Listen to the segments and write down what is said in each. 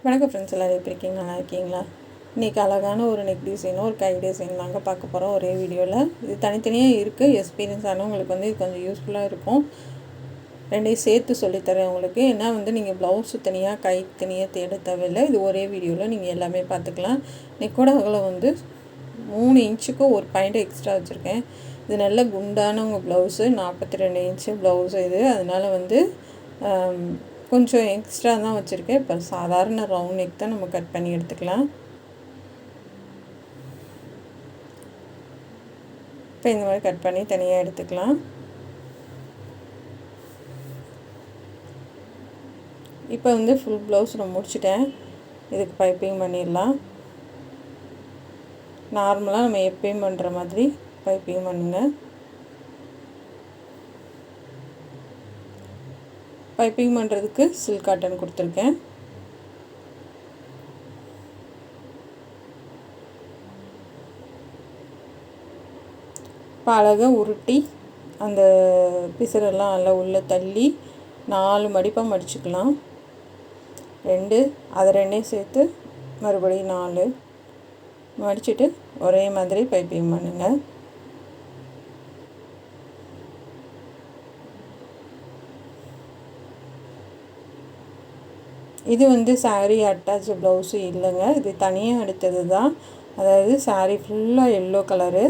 வணக்கம் ஃப்ரெண்ட்ஸ், எல்லோரும் எப்படி இருக்கீங்க? நல்லா இருக்கீங்களா? இன்றைக்கி அழகான ஒரு நெக் டிசைனும் ஒரு கை டிசைன் தாங்க பார்க்க போகிறோம் ஒரே வீடியோவில். இது தனித்தனியாக இருக்குது. எக்ஸ்பீரியன்ஸ் ஆனவங்களுக்கு வந்து இது கொஞ்சம் யூஸ்ஃபுல்லாக இருக்கும். ரெண்டையும் சேர்த்து சொல்லித்தரேன் உங்களுக்கு. ஏன்னா வந்து நீங்கள் ப்ளவுஸு தனியாக கை தனியாக தேட தேவையில்லை. இது ஒரே வீடியோவில் நீங்கள் எல்லாமே பார்த்துக்கலாம். நெக்கோட அகலம் வந்து 3 இன்ச்சுக்கு ஒரு பாயிண்ட் எக்ஸ்ட்ரா வச்சுருக்கேன். இது நல்ல குண்டானவங்க ப்ளவுஸு, 42 இன்ச்சு ப்ளவுஸு இது. அதனால் வந்து கொஞ்சம் எக்ஸ்ட்ரா தான் வச்சுருக்கேன். இப்போ சாதாரண ரவுண்ட் நெக் தான் நம்ம கட் பண்ணி எடுத்துக்கலாம். இப்போ இந்த மாதிரி கட் பண்ணி தனியாக எடுத்துக்கலாம். இப்போ வந்து ஃபுல் ப்ளவுஸ் நான் முடிச்சிட்டேன். இதுக்கு பைப்பிங் பண்ணிடலாம். நார்மலாக நம்ம எப்பயும் பண்ணுற மாதிரி பைப்பிங் பண்ணுங்கள். பைப்பிங் பண்ணுறதுக்கு சில்க் காட்டன் கொடுத்துருக்கேன். இப்போ அழகாக உருட்டி அந்த பிசரெல்லாம் நல்லா உள்ளே தள்ளி 4 மடிப்பாக மடிச்சுக்கலாம். 2 அதை 2ஐயும் சேர்த்து மறுபடியும் 4 மடிச்சுட்டு ஒரே மாதிரி பைப்பிங் பண்ணுங்கள். இது வந்து சாரீ அட்டாச் ப்ளவுஸு இல்லைங்க, இது தனியாக எடுத்தது தான். அதாவது சாரீ ஃபுல்லாக எல்லோ கலரு.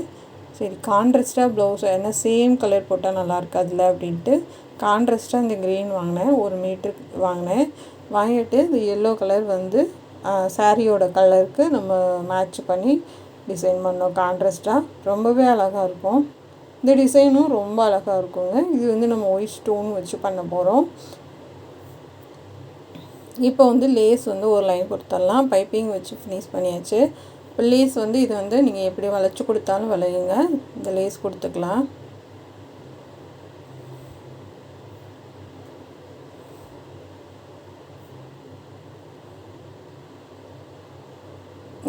சரி, கான்ட்ராஸ்ட்டாக ப்ளவுஸ் ஏன்னா சேம் கலர் போட்டால் நல்லா இருக்காதுல்ல அப்படின்ட்டு கான்ட்ராஸ்ட்டாக இந்த க்ரீன் வாங்கினேன். 1 மீட்டருக்கு வாங்கினேன். வாங்கிட்டு இந்த எல்லோ கலர் வந்து சாரியோட கலருக்கு நம்ம மேட்ச் பண்ணி டிசைன் பண்ணோம். கான்ட்ராஸ்ட்டாக ரொம்பவே அழகாக இருக்கும். இந்த டிசைனும் ரொம்ப அழகாக இருக்குங்க. இது வந்து நம்ம ஒயிட் ஸ்டோன் வச்சு பண்ண போகிறோம். இப்போ வந்து லேஸ் வந்து ஒரு லைன் கொடுத்துடலாம். பைப்பிங் வச்சு ஃபினிஷ் பண்ணியாச்சு. இப்போ லேஸ் வந்து இது வந்து நீங்கள் எப்படி வளைச்சி கொடுத்தாலும் வளையுங்க. இந்த லேஸ் கொடுத்துக்கலாம்.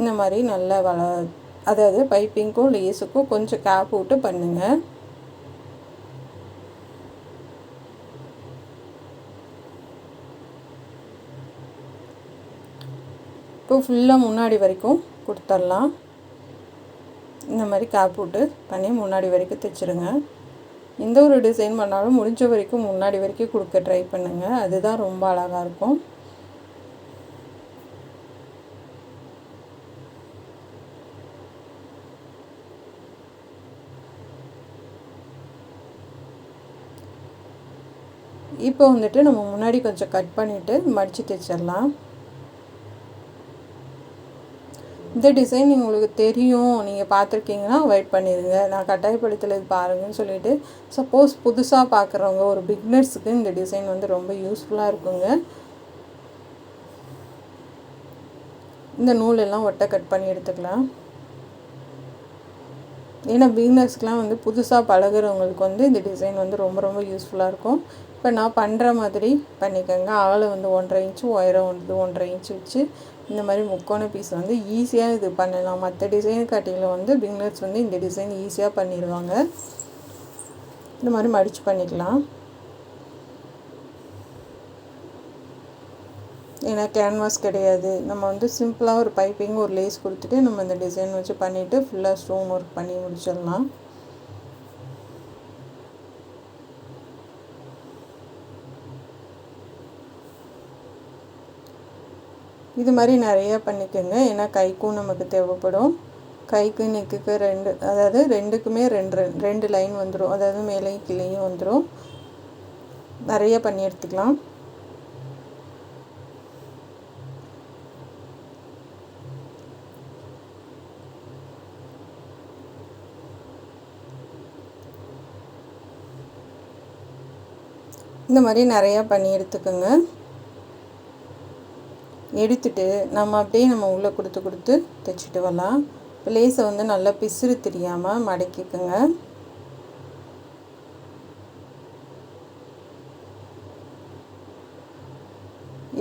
இந்த மாதிரி நல்லா அதாவது பைப்பிங்க்கும் லேஸுக்கும் கொஞ்சம் கேப் விட்டு பண்ணுங்கள். இப்போ ஃபுல்லாக முன்னாடி வரைக்கும் கொடுத்துடலாம். இந்த மாதிரி கேப் விட்டு பண்ணி முன்னாடி வரைக்கும் தைச்சிருங்க. எந்த ஒரு டிசைன் பண்ணாலும் முடிஞ்ச வரைக்கும் முன்னாடி வரைக்கும் கொடுக்க ட்ரை பண்ணுங்கள். அதுதான் ரொம்ப அழகாக இருக்கும். இப்போ வந்துட்டு நம்ம முன்னாடி கொஞ்சம் கட் பண்ணிவிட்டு மடித்து தைச்சிடலாம். இந்த டிசைன் உங்களுக்கு தெரியும், நீங்கள் பார்த்துருக்கீங்கன்னா வெயிட் பண்ணிடுங்க. நான் கட்டாயப்படுத்தலை, இது பாருங்கன்னு சொல்லிவிட்டு சப்போஸ் புதுசாக பார்க்குறவங்க ஒரு பிகினர்ஸுக்கு இந்த டிசைன் வந்து ரொம்ப யூஸ்ஃபுல்லாக இருக்குங்க. இந்த நூலெல்லாம் ஒட்டை கட் பண்ணி எடுத்துக்கலாம். ஏன்னா பிகினர்ஸ்க்கெலாம் வந்து புதுசாக பழகிறவங்களுக்கு வந்து இந்த டிசைன் வந்து ரொம்ப ரொம்ப யூஸ்ஃபுல்லாக இருக்கும். இப்போ நான் பண்ணுற மாதிரி பண்ணிக்கோங்க. அகலம் வந்து 1.5 இன்ச்சு, உயரம் வந்து 1.5 இன்ச்சு வச்சு இந்த மாதிரி முக்கோண பீஸ் வந்து ஈஸியாக இது பண்ணலாம். மற்ற டிசைன் காட்டியில் வந்து பிகினர்ஸ் வந்து இந்த டிசைன் ஈஸியாக பண்ணிடுவாங்க. இந்த மாதிரி மடித்து பண்ணிக்கலாம். ஏன்னா கேன்வாஸ் கிடையாது. நம்ம வந்து சிம்பிளாக ஒரு பைப்பிங் ஒரு லேஸ் கொடுத்துட்டு நம்ம இந்த டிசைன் வச்சு பண்ணிவிட்டு ஃபுல்லாக ஸ்டோன் ஒர்க் பண்ணி முடிச்சிடலாம். இது மாதிரி நிறையா பண்ணிக்கோங்க. ஏன்னா கைக்கும் நமக்கு தேவைப்படும். கைக்கு நெக்குக்கு 2, அதாவது 2க்குமே 2 லைன் வந்துடும். அதாவது மேலேயும் கீழேயும் வந்துடும். நிறைய பண்ணி எடுத்துக்கலாம். இந்த மாதிரி நிறையா பண்ணி எடுத்துக்கோங்க. எடுத்துட்டு நம்ம அப்படியே நம்ம உள்ளே கொடுத்து தைச்சிட்டு வரலாம். இப்போ லேஸை வந்து நல்லா பிசுறு தெரியாமல் மடக்கிக்குங்க.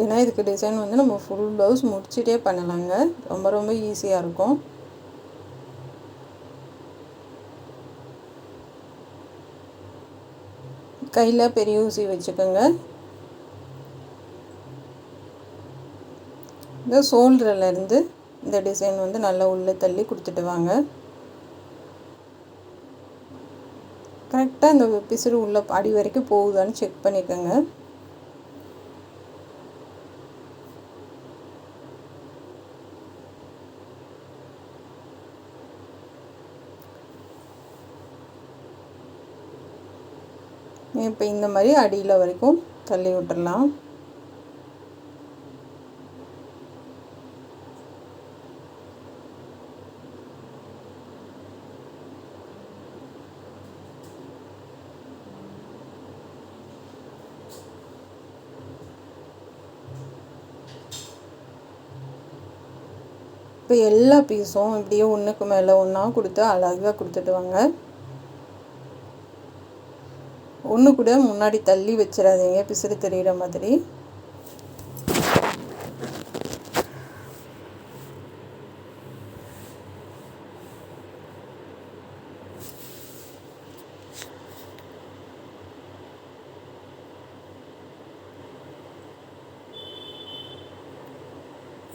ஏன்னா இதுக்கு டிசைன் வந்து நம்ம ஃபுல் ப்ளவுஸ் முடிச்சுட்டே பண்ணலாங்க. ரொம்ப ரொம்ப ஈஸியாக இருக்கும். கையில் பெரிய ஊசி வச்சுக்கோங்க. இந்த ஷோல்டர்லேருந்து இந்த டிசைன் வந்து நல்லா உள்ளே தள்ளி கொடுத்துட்டு வாங்க. கரெக்டாக இந்த பிசுறு உள்ள அடி வரைக்கும் போகுதான்னு செக் பண்ணிக்கோங்க. இப்போ இந்த மாதிரி அடியில் வரைக்கும் தள்ளி விட்டுடலாம். இப்போ எல்லா பீஸும் இப்படியே ஒன்றுக்கு மேலே ஒன்றா கொடுத்து அழகாக கொடுத்துட்டு வாங்க. ஒன்று கூட முன்னாடி தள்ளி வச்சிடாதீங்க பிசுறு தெரிகிற மாதிரி.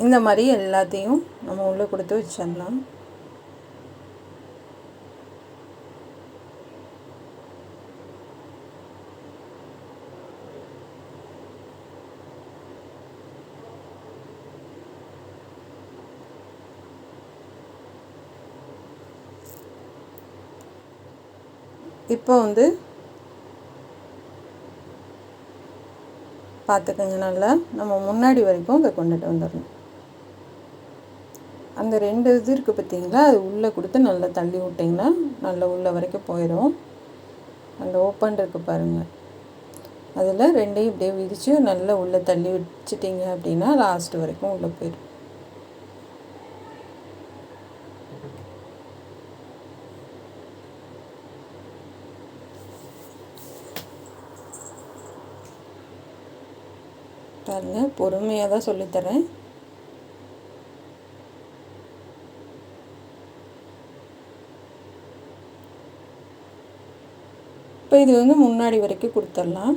இந்த மாதிரி எல்லாத்தையும் நம்ம உள்ளே கொடுத்து வச்சிடலாம். இப்போ வந்து பார்த்துக்கங்க, நல்லா நம்ம முன்னாடி வரைக்கும் இதை கொண்டுட்டு வந்துடணும். அந்த 2 இது இருக்குது பார்த்தீங்களா, அது உள்ளே கொடுத்து நல்லா தள்ளி விட்டிங்கன்னா நல்லா உள்ளே வரைக்கும் போயிடும். அந்த ஓப்பன் இருக்குது பாருங்கள், அதில் 2ஐயும் இப்படியே விரித்து நல்லா உள்ளே தள்ளி வச்சிட்டிங்க அப்படின்னா லாஸ்ட் வரைக்கும் உள்ளே போயிடும். பாருங்கள், பொறுமையாக தான் சொல்லித்தரேன். இப்போ இது வந்து முன்னாடி வரைக்கும் கொடுத்துடலாம்.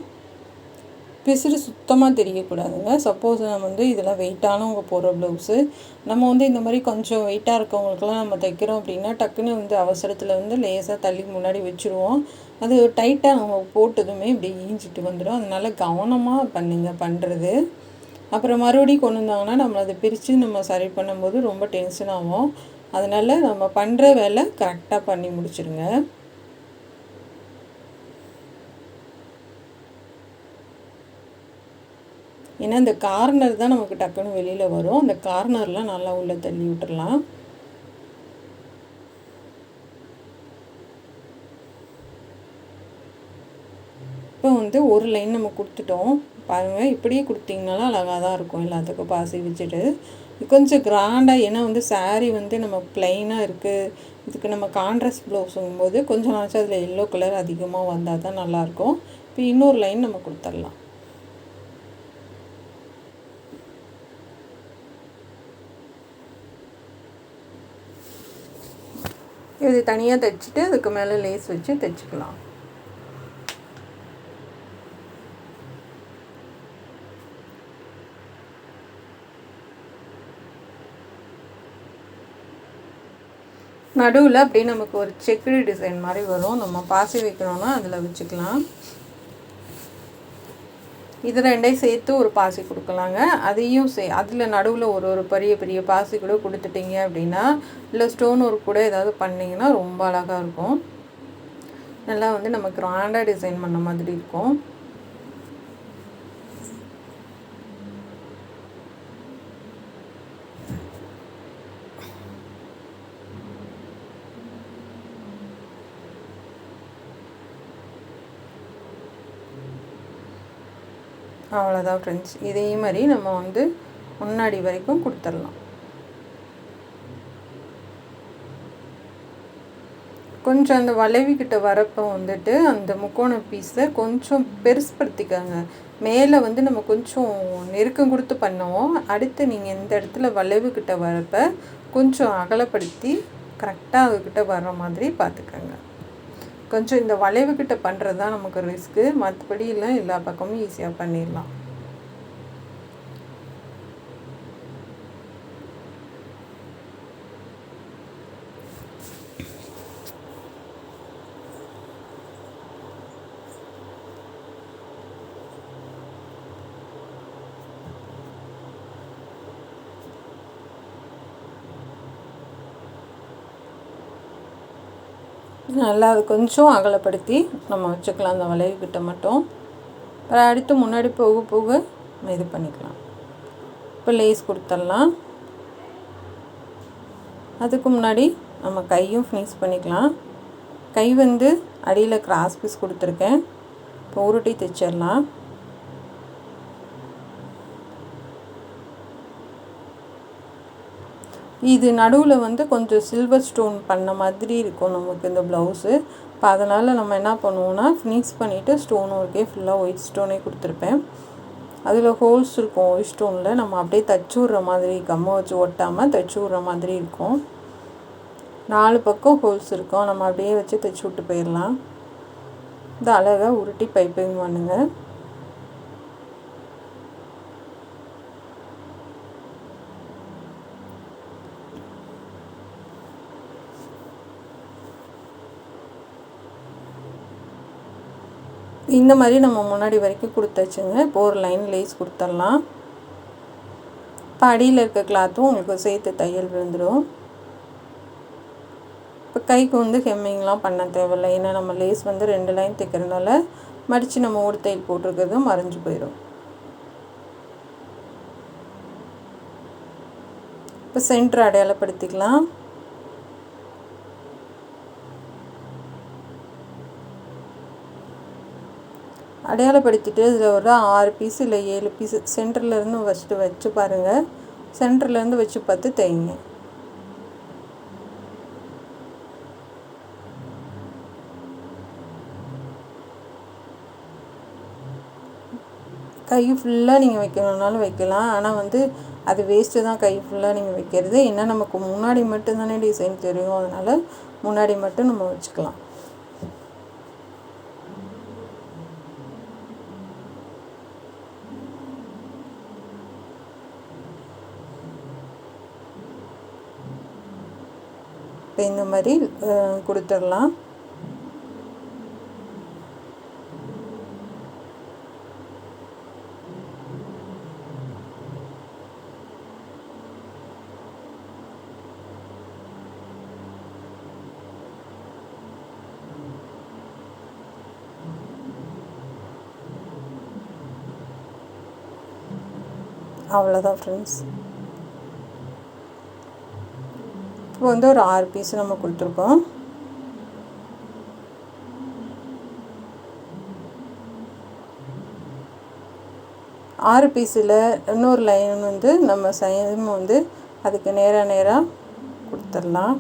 பிசுறு சுத்தமாக தெரியக்கூடாதுங்க. சப்போஸ் நம்ம வந்து இதெல்லாம் வெயிட்டானவங்க போடுற ப்ளவுஸு, நம்ம வந்து இந்த மாதிரி கொஞ்சம் வெயிட்டாக இருக்கவங்களுக்கெல்லாம் நம்ம தைக்கிறோம் அப்படின்னா டக்குன்னு வந்து அவசரத்தில் வந்து லேசாக தள்ளி முன்னாடி வச்சுருவோம். அது டைட்டாக நம்ம போட்டதுமே இப்படி ஈஞ்சிட்டு வந்துடும். அதனால் கவனமாக பண்ணுறது. அப்புறம் மறுபடியும் கொண்டு வந்தாங்கன்னா நம்மளை அதை பிரித்து நம்ம சரி பண்ணும்போது ரொம்ப டென்ஷன் ஆகும். அதனால் நம்ம பண்ணுற வேலை கரெக்டாக பண்ணி முடிச்சிடுங்க. ஏன்னா இந்த கார்னர் தான் நமக்கு டக்குன்னு வெளியில் வரும். அந்த கார்னர்லாம் நல்லா உள்ளே தள்ளி விட்டுடலாம். இப்போ வந்து ஒரு லைன் நம்ம கொடுத்துட்டோம் பாருங்கள். இப்படியே கொடுத்தீங்கனாலும் அழகாக தான் இருக்கும். எல்லாத்துக்கும் பாசி வச்சுட்டு கொஞ்சம் கிராண்டாக, ஏன்னா வந்து சாரீ வந்து நம்ம ப்ளைனாக இருக்குது, இதுக்கு நம்ம கான்ட்ராஸ்ட் ப்ளவுஸுங்கும்போது கொஞ்சம் நாச்சும் அதில் எல்லோ கலர் அதிகமாக வந்தால் தான் நல்லாயிருக்கும். இப்போ இன்னொரு லைன் நம்ம கொடுத்துடலாம். இது தனியாக தைச்சிட்டு அதுக்கு மேலே லேஸ் வச்சு தைச்சிக்கலாம். நடுவில் அப்படியே நமக்கு ஒரு செக்குடு டிசைன் மாதிரி வரும். நம்ம பாசி வைக்கணும்னா அதில் வச்சுக்கலாம். இது 2ஐயும் சேர்த்து ஒரு பாசி கொடுக்கலாங்க. அதையும் அதில் நடுவில் ஒரு பெரிய பெரிய பாசி கூட கொடுத்துட்டிங்க அப்படின்னா, இல்லை ஸ்டோன் ஒர்க் கூட ஏதாவது பண்ணிங்கன்னா ரொம்ப அழகாக இருக்கும். நல்லா வந்து நம்ம கிராண்டாக டிசைன் பண்ண மாதிரி இருக்கும். அவ்வளோதான் ஃப்ரெண்ட்ஸ். இதே மாதிரி நம்ம வந்து முன்னாடி வரைக்கும் கொடுத்துடலாம். கொஞ்சம் அந்த வளைவிக்கிட்ட வரப்போ வந்துட்டு அந்த முக்கோண பீஸை கொஞ்சம் பெருசுப்படுத்திக்காங்க. மேலே வந்து நம்ம கொஞ்சம் நெருக்கம் கொடுத்து பண்ணுவோம். அடுத்து நீங்கள் இந்த இடத்துல வளைவுக்கிட்ட வரப்போ கொஞ்சம் அகலப்படுத்தி கரெக்டாக அதுக்கிட்ட வர்ற மாதிரி பார்த்துக்கோங்க. கொஞ்சம் இந்த வளைவுக்கிட்ட பண்ணுறது தான் நமக்கு ரிஸ்க்கு. மற்றபடி எல்லாம் எல்லா பக்கமும் ஈஸியாக பண்ணிடலாம். நல்லா அது கொஞ்சம் அகலப்படுத்தி நம்ம வச்சுக்கலாம் அந்த வளைவுக்கிட்ட மட்டும். அப்புறம் அடுத்து முன்னாடி போக போக இது பண்ணிக்கலாம். இப்போ லேஸ் கொடுத்துடலாம். அதுக்கு முன்னாடி நம்ம கையும் ஃபினிஷ் பண்ணிக்கலாம். கை வந்து அடியில் கிராஸ் பீஸ் கொடுத்துருக்கேன். இப்போ உருட்டி தைச்சிடலாம். இது நடுவில் வந்து கொஞ்சம் சில்வர் ஸ்டோன் பண்ண மாதிரி இருக்கும் நமக்கு இந்த ப்ளவுஸு. இப்போ அதனால் நம்ம என்ன பண்ணுவோன்னா ஃபினிஷ் பண்ணிவிட்டு ஸ்டோன் ஒர்க்கே ஃபுல்லாக ஒயிட் ஸ்டோனே கொடுத்துருப்பேன். அதில் ஹோல்ஸ் இருக்கும் ஒயிட் ஸ்டோனில். நம்ம அப்படியே தச்சு விட்ற மாதிரி கம்மை வச்சு ஒட்டாமல் தச்சு விட்ற மாதிரி இருக்கும். 4 பக்கம் ஹோல்ஸ் இருக்கும். நம்ம அப்படியே வச்சு தைச்சி விட்டு போயிடலாம். இந்த அழகாக உருட்டி பைப்பிங் பண்ணுங்கள். இந்த மாதிரி நம்ம முன்னாடி வரைக்கும் கொடுத்தாச்சுங்க. இப்போ ஒரு லைன் லேஸ் கொடுத்துடலாம். இப்போ அடியில் இருக்க கிளாத்தும் உங்களுக்கு சேர்த்து தையல் விழுந்துடும். இப்போ கைக்கு வந்து ஹெம்மிங்லாம் பண்ண தேவையில்லை. ஏன்னா நம்ம லேஸ் வந்து 2 லைன் தைக்கிறதுனால மடித்து நம்ம ஒரு தையல் போட்டிருக்கிறதும் மறைஞ்சு போயிடும். இப்போ சென்டர் அடையாளப்படுத்திக்கலாம். அடையாளப்படுத்திட்டு இதில் ஒரு 6 பீஸ் இல்லை 7 பீஸு சென்டர்லேருந்து வச்சு பாருங்கள். சென்டர்லேருந்து வச்சு பார்த்து தைங்க. கை ஃபுல்லாக நீங்கள் வைக்கணுன்னாலும் வைக்கலாம். ஆனால் வந்து அது வேஸ்ட்டு தான் கை ஃபுல்லாக நீங்கள் வைக்கிறது. ஏன்னா நமக்கு முன்னாடி மட்டும்தானே டிசைன் தெரியும். அதனால் முன்னாடி மட்டும் நம்ம வச்சுக்கலாம். இப்போ இந்த மாதிரி கொடுத்துடலாம். அவ்வளோதான் ஃப்ரெண்ட்ஸ். இப்போ வந்து ஒரு 6 பீஸ் நம்ம கொடுத்துருக்கோம். ஆறு பீஸில் இன்னொரு லைன் வந்து நம்ம சைம் வந்து அதுக்கு நேராக கொடுத்துடலாம்.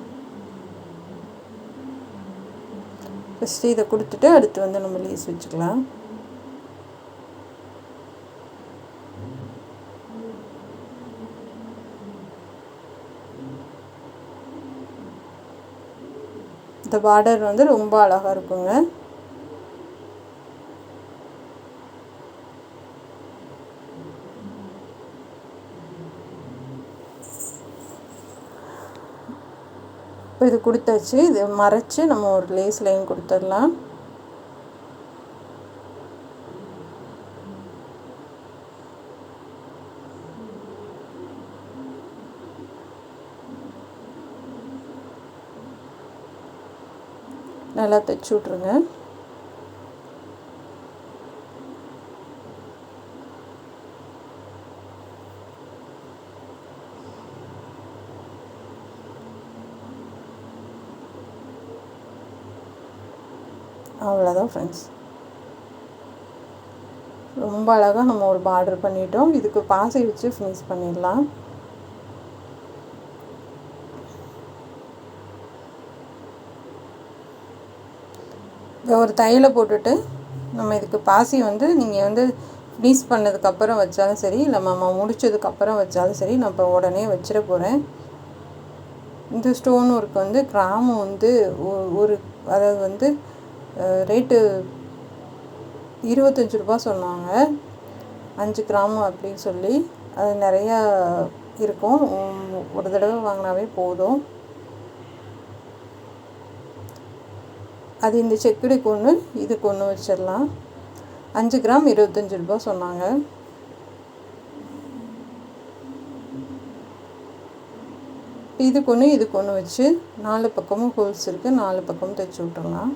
ஃபஸ்ட்டு இதை கொடுத்துட்டு அடுத்து வந்து நம்ம லேஸ் வச்சுக்கலாம். இந்த பார்டர் வந்து ரொம்ப அழகாக இருக்குங்க. இப்போ இது கொடுத்தாச்சு. இது மறைச்சு நம்ம ஒரு லேஸ் லைன் கொடுத்துடலாம். நல்லா தைச்சி விட்ருங்க. அவ்வளோதான் ஃப்ரெண்ட்ஸ். ரொம்ப அழகாக நம்ம ஒரு பார்டர் பண்ணிட்டோம். இதுக்கு பாசி வச்சு ஃபினிஷ் பண்ணிடலாம். ஒரு தையலை போட்டுட்டு நம்ம இதுக்கு பாசி வந்து நீங்கள் வந்து ஃபினிஷ் பண்ணதுக்கப்புறம் வச்சாலும் சரி, இல்லை நம்ம முடித்ததுக்கப்புறம் வச்சாலும் சரி, நான் இப்போ உடனே வச்சிட போகிறேன். இந்த ஸ்டோன் ஒர்க் வந்து கிராமம் வந்து ஒரு அதாவது வந்து ரேட்டு 25 ரூபா சொன்னாங்க. 5 கிராம் அப்படின்னு சொல்லி. அது நிறையா இருக்கும். ஒரு தடவை வாங்கினாவே போதும். அது இந்த செக்குடுக்கு ஒன்று, இதுக்கு ஒன்று வச்சிடலாம். 5 கிராம் 25 ரூபா சொன்னாங்க. இதுக்கு ஒன்று வச்சு 4 பக்கமும் ஹோல்ஸ் இருக்குது, 4 பக்கமும் தைச்சி விட்டுறலாம்.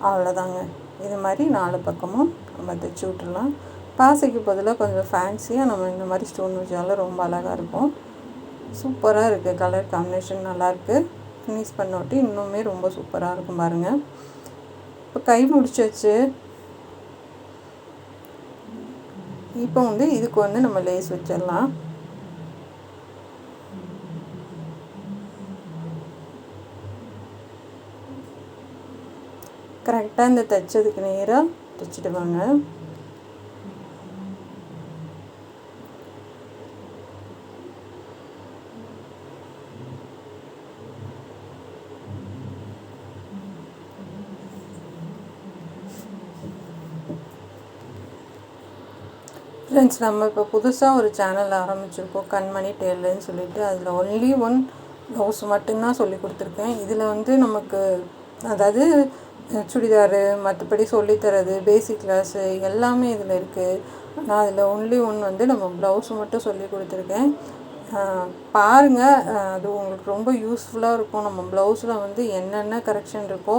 அவ்வளோதாங்க. இது மாதிரி 4 பக்கமும் நம்ம தைச்சி விட்டுறலாம். பாசிக்கு பதிலாக கொஞ்சம் ஃபேன்சியாக நம்ம இந்த மாதிரி ஸ்டோன் வச்சாலும் ரொம்ப அழகாக இருக்கும். சூப்பராக இருக்குது, கலர் காம்பினேஷன் நல்லாயிருக்கு. ஃபினிஷ் பண்ணோட்டி இன்னுமே ரொம்ப சூப்பராக இருக்கும் பாருங்கள். இப்போ கை முடிச்சாச்சு. இப்போ இதுக்கு நம்ம லேஸ் வச்சிடலாம். கரெக்டாக இந்த தைச்சதுக்கு நேராக தைச்சிட்டு வாங்க. ஃப்ரெண்ட்ஸ், நம்ம இப்போ புதுசாக ஒரு சேனல் ஆரம்பிச்சிருக்கோம், கண்மணி டெய்லர்னு சொல்லிட்டு. அதில் ஒன்லி ஒன் ப்ளவுஸ் மட்டும்தான் சொல்லி கொடுத்துருக்கேன். இதில் நமக்கு அதாவது சுடிதாரு மற்றபடி சொல்லித்தரது பேசிக் கிளாஸு எல்லாமே இதில் இருக்குது. நான் அதில் ஒன்லி ஒன் நம்ம ப்ளவுஸ் மட்டும் சொல்லி கொடுத்துருக்கேன். பாருங்கள், அது உங்களுக்கு ரொம்ப யூஸ்ஃபுல்லாக இருக்கும். நம்ம ப்ளவுஸில் என்னென்ன கரெக்ஷன் இருக்கோ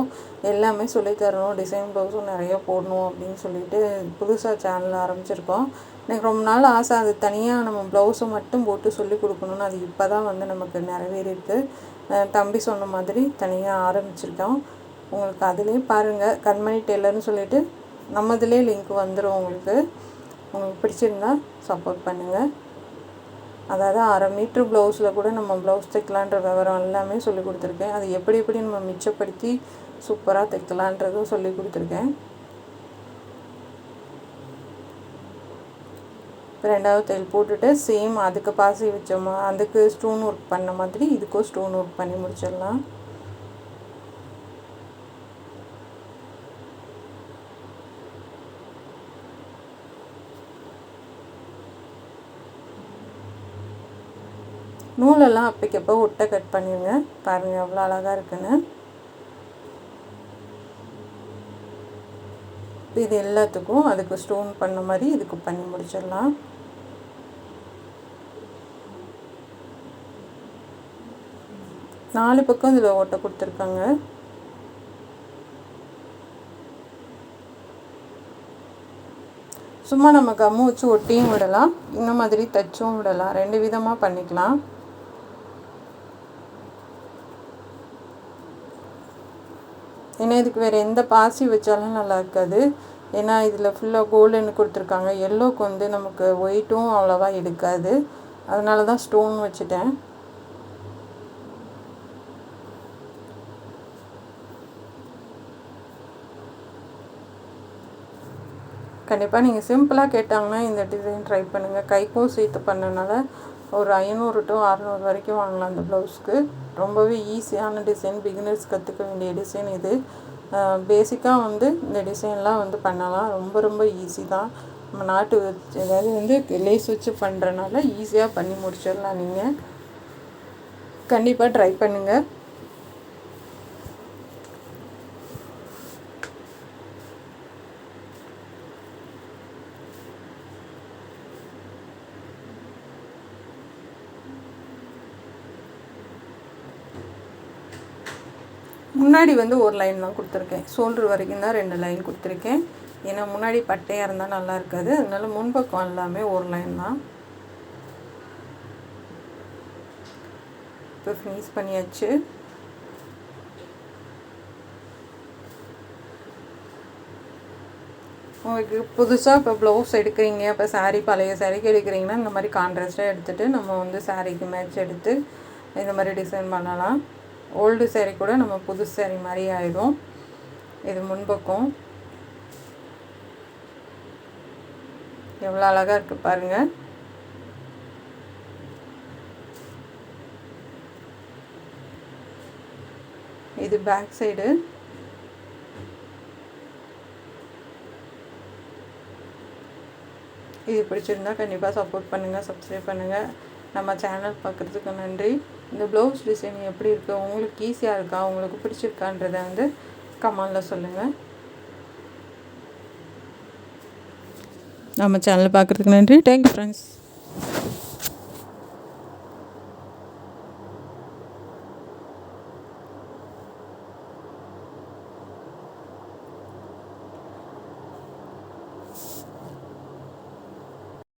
எல்லாமே சொல்லித்தரணும், டிசைன் ப்ளவுஸும் நிறைய போடணும் அப்படின்னு சொல்லிட்டு புதுசாக சேனல் ஆரம்பிச்சிருக்கோம். எனக்கு ரொம்ப நாள் ஆசை, அது தனியாக நம்ம ப்ளவுஸை மட்டும் போட்டு சொல்லி கொடுக்கணுன்னு. அது இப்போ தான் நமக்கு நிறைவேறியிருக்கு. தம்பி சொன்ன மாதிரி தனியாக ஆரம்பிச்சிருக்கோம். உங்களுக்கு அதிலே பாருங்கள், கண்மணி டெய்லர்னு சொல்லிட்டு நம்ம இதிலே லிங்க் வந்துடும். உங்களுக்கு பிடிச்சிருந்தா சப்போர்ட் பண்ணுங்கள். அதாவது 1/2 மீட்ரு ப்ளவுஸில் கூட நம்ம ப்ளவுஸ் தைக்கலான்ற விவரம் எல்லாமே சொல்லி கொடுத்துருக்கேன். அது எப்படி நம்ம மிச்சப்படுத்தி சூப்பராக தைக்கலான்றதும் சொல்லி கொடுத்துருக்கேன். இப்போ 2வது தையல் போட்டுட்டு சேம் அதுக்கு பாசி வச்சோமா அதுக்கு ஸ்டோன் ஒர்க் பண்ண மாதிரி இதுக்கும் ஸ்டோன் ஒர்க் பண்ணி முடிச்சிடலாம். நூலெல்லாம் அப்பைக்கப்போ ஒட்டை கட் பண்ணிடுங்க. பாருங்கள் எவ்வளோ அழகாக இருக்குன்னு. இது எல்லாத்துக்கும் அதுக்கு ஸ்டோன் பண்ண மாதிரி இதுக்கு பண்ணி முடிச்சிடலாம். நாலு பக்கம் இதில் ஓட்டை கொடுத்துருக்காங்க. சும்மா நம்ம கம்மு வச்சு ஒட்டியும் விடலாம், இந்த மாதிரி தைச்சும் விடலாம். 2 விதமாக பண்ணிக்கலாம். ஏன்னா இதுக்கு வேறு எந்த பாசி வச்சாலும் நல்லா இருக்காது. ஏன்னா இதில் ஃபுல்லாக கோல்டுன்னு கொடுத்துருக்காங்க. எல்லோவுக்கு நமக்கு ஒயிட்டும் அவ்வளோவா எடுக்காது. அதனால தான் ஸ்டோன் வச்சுட்டேன். கண்டிப்பாக நீங்கள் சிம்பிளாக கேட்டாங்கன்னா இந்த டிசைன் ட்ரை பண்ணுங்கள். கைக்கும் சேர்த்து பண்ணனால ஒரு 500 to 600 வரைக்கும் வாங்கலாம் அந்த ப்ளவுஸ்க்கு. ரொம்பவே ஈஸியான டிசைன், பிகினர்ஸ் கற்றுக்க வேண்டிய டிசைன் இது. பேசிக்காக இந்த டிசைன்லாம் பண்ணலாம். ரொம்ப ரொம்ப ஈஸி தான். நம்ம நாட்டு ஏதாவது லேஸ் வச்சு பண்ணுறனால ஈஸியாக பண்ணி முடிச்சிடலாம். நீங்கள் கண்டிப்பாக ட்ரை பண்ணுங்கள். முன்னாடி ஒரு லைன் தான் கொடுத்துருக்கேன். ஷோல்டர் வரைக்கும் தான் 2 லைன் கொடுத்துருக்கேன். ஏன்னா முன்னாடி பட்டையாக இருந்தால் நல்லா இருக்காது. அதனால முன்பக்கம் எல்லாமே ஒரு லைன் தான். இப்போ ஃபினிஷ் பண்ணியாச்சு. உங்களுக்கு புதுசாக இப்போ ப்ளவுஸ் எடுக்கிறீங்க, இப்போ சாரீ பழைய சாரீக்கு எடுக்கிறீங்கன்னா இந்த மாதிரி கான்ட்ராஸ்ட்டாக எடுத்துகிட்டு நம்ம சாரீக்கு மேட்ச் எடுத்து இந்த மாதிரி டிசைன் பண்ணலாம். ஓல்டு சேரீ கூட நம்ம புது சேரீ மாதிரி ஆகிடும். இது முன்பக்கம் எவ்வளோ அழகாக இருக்குது பாருங்கள். இது பேக் சைடு. இது பிடிச்சிருந்தா கண்டிப்பாக சப்போர்ட் பண்ணுங்கள், சப்ஸ்கிரைப் பண்ணுங்கள். நம்ம சேனல் பார்க்குறதுக்கு நன்றி. இந்த ப்ளவுஸ் டிசைன் எப்படி இருக்குது, உங்களுக்கு ஈஸியாக இருக்கா, உங்களுக்கு பிடிச்சிருக்கான்றதை வந்து கமெண்டில் சொல்லுங்கள். நம்ம சேனலை பார்க்குறதுக்கு நன்றி. Thank you friends.